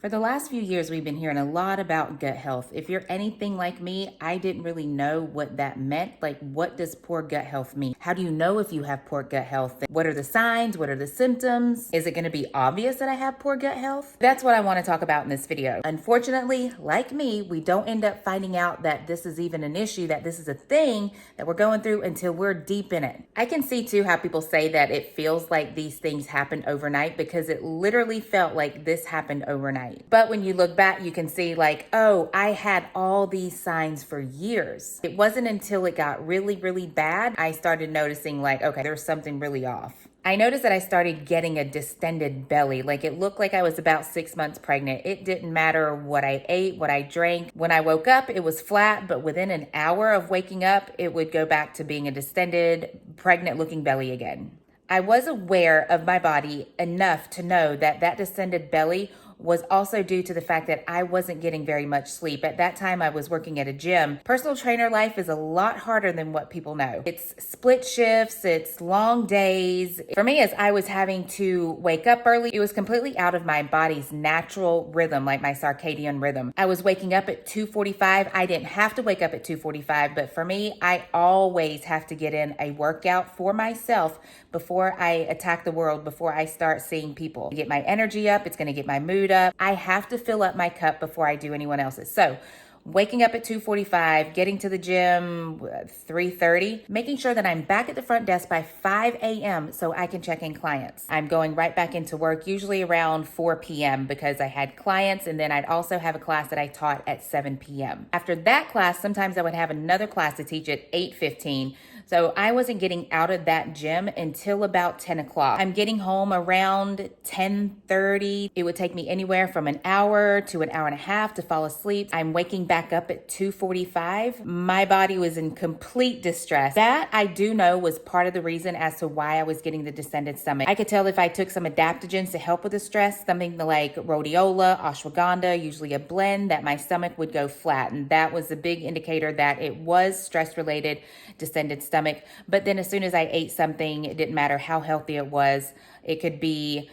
For the last few years, we've been hearing a lot about gut health. If you're anything like me, I didn't really know what that meant. Like, what does poor gut health mean? How do you know if you have poor gut health? What are the signs? What are the symptoms? Is it going to be obvious that I have poor gut health? That's what I want to talk about in this video. Unfortunately, like me, we don't end up finding out that this is even an issue, that this is a thing that we're going through until we're deep in it. I can see too how people say that it feels like these things happen overnight, because it literally felt like this happened overnight. But when you look back, you can see like, oh, I had all these signs for years. It wasn't until it got really, really bad, I started noticing like, okay, there's something really off. I noticed that I started getting a distended belly. Like, it looked like I was about 6 months pregnant. It didn't matter what I ate, what I drank. When I woke up, it was flat, but within an hour of waking up, it would go back to being a distended, pregnant looking belly again. I was aware of my body enough to know that that distended belly was also due to the fact that I wasn't getting very much sleep. At that time, I was working at a gym. Personal trainer life is a lot harder than what people know. It's split shifts, it's long days. For me, as I was having to wake up early, it was completely out of my body's natural rhythm, like my circadian rhythm. I was waking up at 2:45. I didn't have to wake up at 2:45, but for me, I always have to get in a workout for myself before I attack the world, before I start seeing people. Get my energy up, it's gonna get my mood up. I have to fill up my cup before I do anyone else's. So waking up at 2:45, getting to the gym 3:30, making sure that I'm back at the front desk by 5 a.m. so I can check in clients. I'm going right back into work, usually around 4 p.m. because I had clients, and then I'd also have a class that I taught at 7 p.m. After that class, sometimes I would have another class to teach at 8:15. So I wasn't getting out of that gym until about 10 o'clock. I'm getting home around 10:30. It would take me anywhere from an hour to an hour and a half to fall asleep. I'm waking back up at 2:45. My body was in complete distress. That I do know was part of the reason as to why I was getting the distended stomach. I could tell if I took some adaptogens to help with the stress, something like rhodiola, ashwagandha, usually a blend, that my stomach would go flat. And that was a big indicator that it was stress-related distended stomach. But then as soon as I ate something, it didn't matter how healthy it was. It could be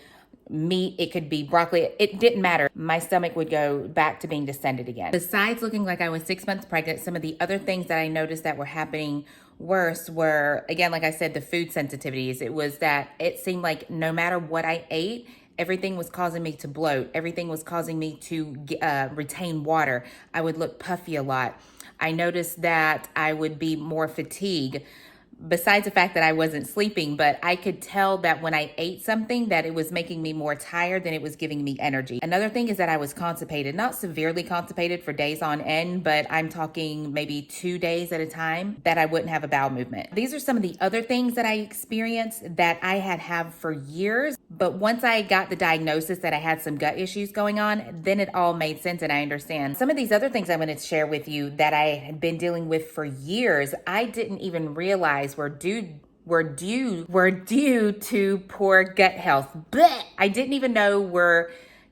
meat, it could be broccoli, it didn't matter. My stomach would go back to being distended again. Besides looking like I was 6 months pregnant, some of the other things that I noticed that were happening worse were, again, like I said, the food sensitivities. It was that it seemed like no matter what I ate, everything was causing me to bloat. Everything was causing me to retain water. I would look puffy a lot. I noticed that I would be more fatigued, besides the fact that I wasn't sleeping, but I could tell that when I ate something that it was making me more tired than it was giving me energy. Another thing is that I was constipated, not severely constipated for days on end, but I'm talking maybe 2 days at a time that I wouldn't have a bowel movement. These are some of the other things that I experienced that I had for years. But once I got the diagnosis that I had some gut issues going on, then it all made sense and I understand. Some of these other things I'm going to share with you that I had been dealing with for years, I didn't even realize were due to poor gut health. Blech! I didn't even know were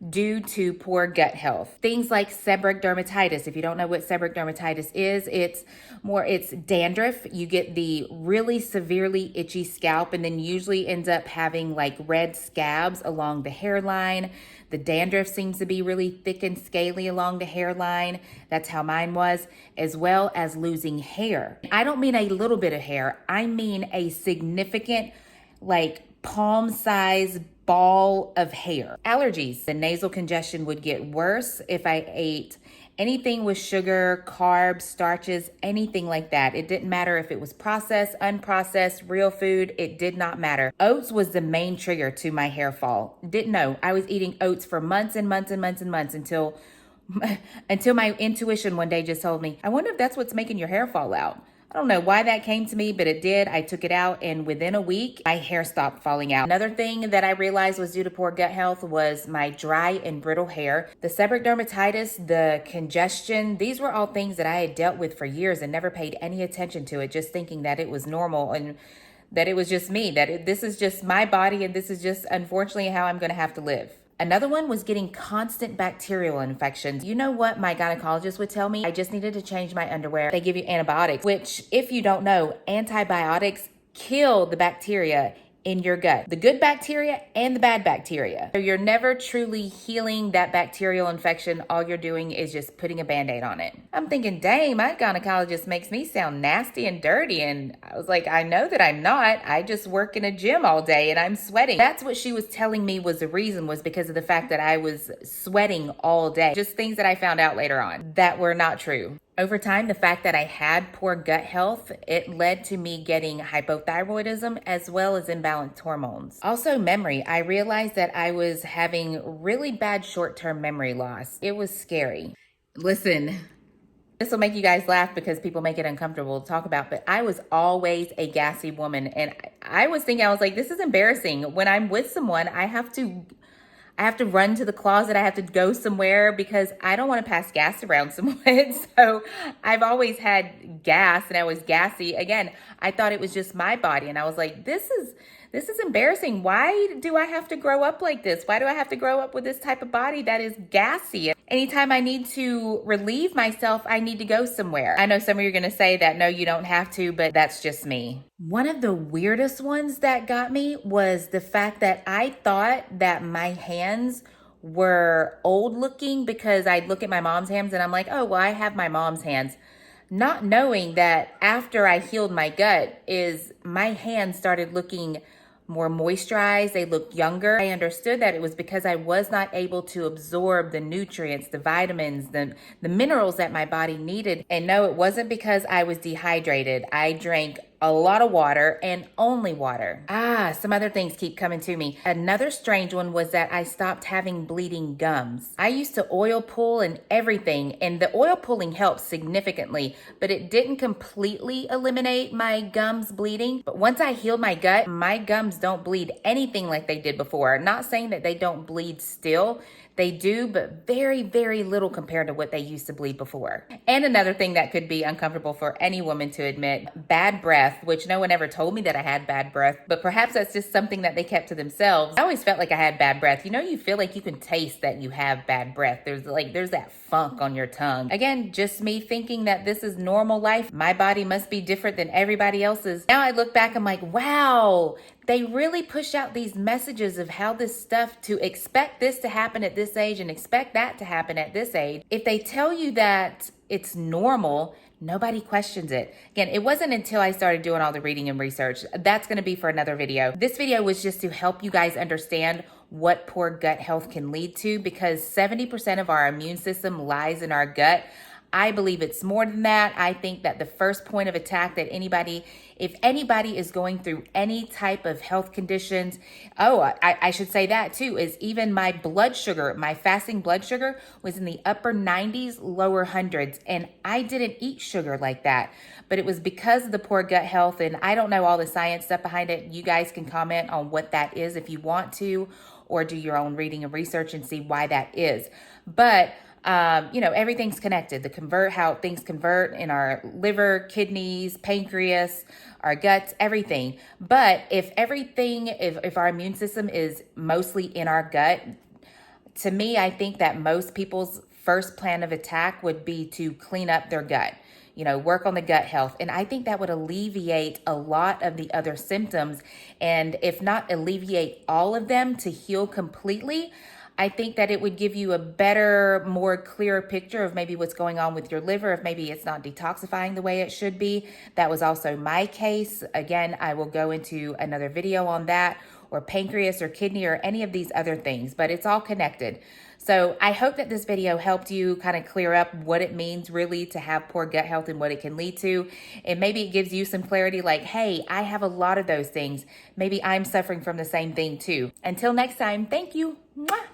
due to poor gut health. Things like sebborheic dermatitis. If you don't know what sebborheic dermatitis is, it's dandruff. You get the really severely itchy scalp, and then usually ends up having like red scabs along the hairline. The dandruff seems to be really thick and scaly along the hairline. That's how mine was, as well as losing hair. I don't mean a little bit of hair. I mean a significant, like palm-sized ball of hair. Allergies. The nasal congestion would get worse if I ate anything with sugar, carbs, starches, anything like that. It didn't matter if it was processed, unprocessed, real food. It did not matter. Oats was the main trigger to my hair fall. Didn't know. I was eating oats for months and months and months and months until my intuition one day just told me, I wonder if that's what's making your hair fall out. I don't know why that came to me, but it did. I took it out, and within a week, my hair stopped falling out. Another thing that I realized was due to poor gut health was my dry and brittle hair. The seborrheic dermatitis, the congestion, these were all things that I had dealt with for years and never paid any attention to it, just thinking that it was normal and that it was just me, this is just my body, and this is just unfortunately how I'm going to have to live. Another one was getting constant bacterial infections. You know what my gynecologist would tell me? I just needed to change my underwear. They give you antibiotics, which, if you don't know, antibiotics kill the bacteria in your gut, the good bacteria and the bad bacteria. So you're never truly healing that bacterial infection. All you're doing is just putting a Band-Aid on it. I'm thinking, dang, my gynecologist makes me sound nasty and dirty. And I was like, I know that I'm not. I just work in a gym all day and I'm sweating. That's what she was telling me was the reason, was because of the fact that I was sweating all day. Just things that I found out later on that were not true. Over time, the fact that I had poor gut health, it led to me getting hypothyroidism as well as imbalanced hormones. Also memory. I realized that I was having really bad short-term memory loss. It was scary. Listen, this will make you guys laugh because people make it uncomfortable to talk about, but I was always a gassy woman. And I was thinking, I was like, this is embarrassing. When I'm with someone, I have to run to the closet. I have to go somewhere because I don't want to pass gas around someone. So I've always had gas and I was gassy. Again, I thought it was just my body. And I was like, this is embarrassing. Why do I have to grow up like this? Why do I have to grow up with this type of body that is gassy? Anytime I need to relieve myself, I need to go somewhere. I know some of you are going to say that, no, you don't have to, but that's just me. One of the weirdest ones that got me was the fact that I thought that my hands were old looking because I'd look at my mom's hands and I'm like, oh, well, I have my mom's hands. Not knowing that after I healed my gut is my hands started looking more moisturized, they looked younger. I understood that it was because I was not able to absorb the nutrients, the vitamins, the minerals that my body needed. And no, it wasn't because I was dehydrated. I drank a lot of water and only water. Some other things keep coming to me. Another strange one was that I stopped having bleeding gums. I used to oil pull and everything, and the oil pulling helped significantly, but it didn't completely eliminate my gums bleeding. But once I healed my gut, my gums don't bleed anything like they did before. Not saying that they don't bleed still. They do, but very, very little compared to what they used to bleed before. And another thing that could be uncomfortable for any woman to admit, bad breath, which no one ever told me that I had bad breath, but perhaps that's just something that they kept to themselves. I always felt like I had bad breath. You know, you feel like you can taste that you have bad breath. There's that funk on your tongue. Again, just me thinking that this is normal life. My body must be different than everybody else's. Now I look back, I'm like, wow, they really push out these messages of how this stuff, to expect this to happen at this age and expect that to happen at this age. If they tell you that it's normal, nobody questions it. Again, it wasn't until I started doing all the reading and research. That's going to be for another video. This video was just to help you guys understand what poor gut health can lead to, because 70% of our immune system lies in our gut. I believe it's more than that. I think that the first point of attack that if anybody is going through any type of health conditions, I should say that too, is even my blood sugar, my fasting blood sugar was in the upper 90s, lower hundreds. And I didn't eat sugar like that, but it was because of the poor gut health. And I don't know all the science stuff behind it. You guys can comment on what that is if you want to, or do your own reading and research and see why that is. But everything's connected. How things convert in our liver, kidneys, pancreas, our guts, everything. But if our immune system is mostly in our gut, to me, I think that most people's first plan of attack would be to clean up their gut, work on the gut health. And I think that would alleviate a lot of the other symptoms. And if not alleviate all of them, to heal completely, I think that it would give you a better, more clearer picture of maybe what's going on with your liver, if maybe it's not detoxifying the way it should be. That was also my case. Again, I will go into another video on that, or pancreas or kidney or any of these other things, but it's all connected. So I hope that this video helped you kind of clear up what it means really to have poor gut health and what it can lead to. And maybe it gives you some clarity like, hey, I have a lot of those things. Maybe I'm suffering from the same thing too. Until next time, thank you. Mwah.